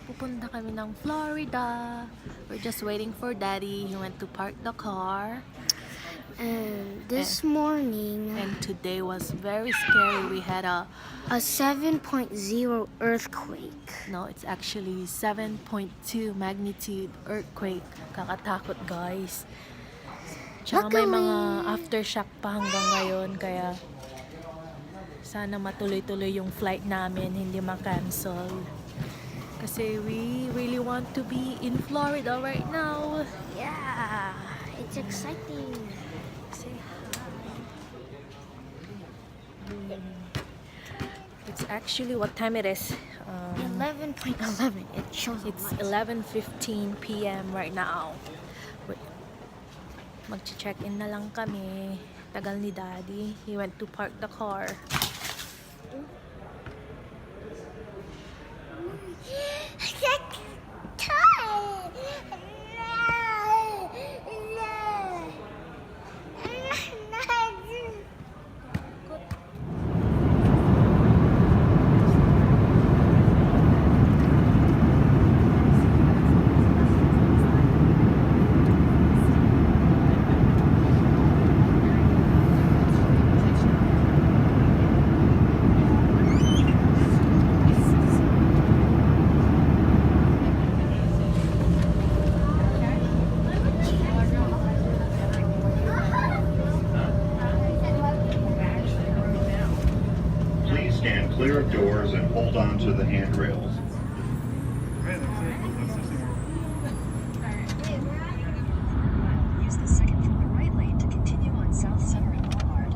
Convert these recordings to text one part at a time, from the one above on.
Pupunta kami ng Florida. We're just waiting for Daddy. He went to park the car. And this morning, And today was very scary. We had a 7.0 earthquake. no, it's actually 7.2 magnitude earthquake. Kakatakot, guys. Tsaka may mga aftershock pa hanggang ngayon, kaya sana matuloy-tuloy yung flight namin, hindi ma-cancel. Kasi we really want to be in Florida right now. Yeah, it's exciting. Say hi. It's actually, what time it is? 11.11. It shows It's lights. 11:15 p.m. right now. Mag-check-in na lang kami. Tagal ni Daddy. He went to park the car. Please stand clear of doors and hold on to the handrails. Use the second from the right lane to continue on South Summer Boulevard.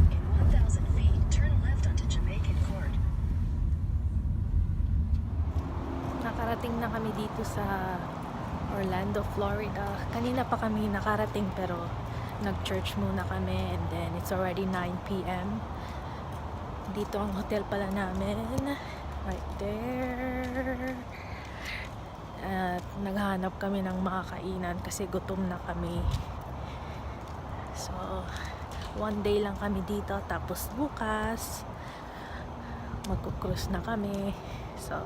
In 1,000 feet, turn left onto Jamaican Court. Nakarating na kami dito sa Orlando, Florida. Kanina pa kami nakarating pero nag-church muna kami, and then it's already 9 p.m. Dito ang hotel pala namin. Right there. At naghanap kami ng mga kainan kasi gutom na kami. So, one day lang kami dito, tapos bukas magkukrus na kami. So,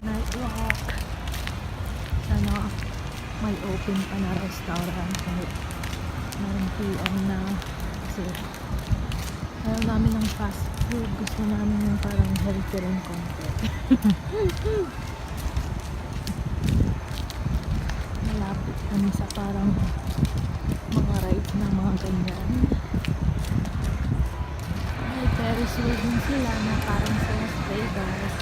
night walk. Sana may open pa na restaurant kahit 9 p.m. na. Kasi ayaw namin ng fast food. Gusto namin yung parang healthy rin konti. Malapit kami sa parang mga ride na mga ganyan. May Ferris wheel din sila na parang sa Las Vegas.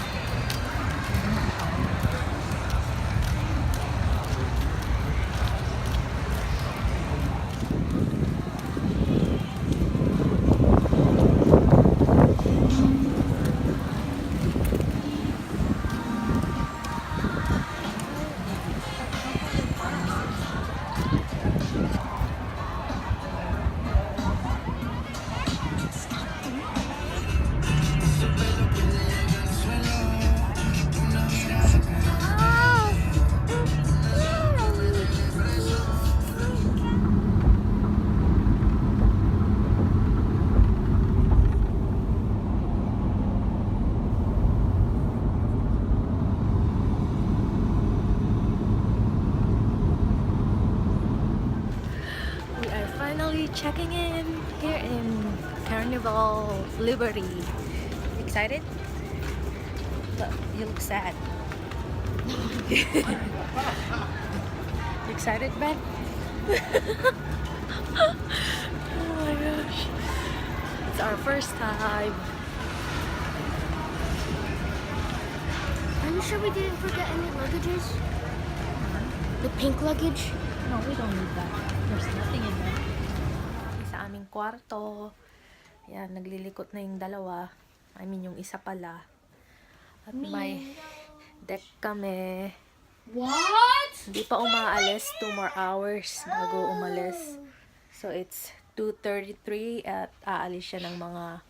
Checking in here in Carnival Liberty. Excited? Look, you look sad. You excited, Ben? Oh my gosh. It's our first time. Are you sure we didn't forget any luggages? The pink luggage? No, we don't need that. There's nothing in there. Sa aming kwarto. Yan, naglilikot na yung dalawa. I mean, yung isa pala. At may deck kami. What? Hindi pa umaalis. 2 more hours bago umalis. So, it's 2:33 at aalis siya ng mga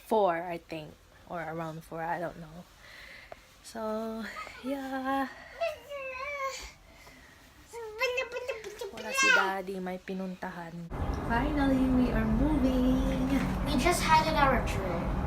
4, I think. Or around 4, I don't know. So, yeah. Wala si Daddy, may pinuntahan. Finally, we are moving. We just had an hour trip.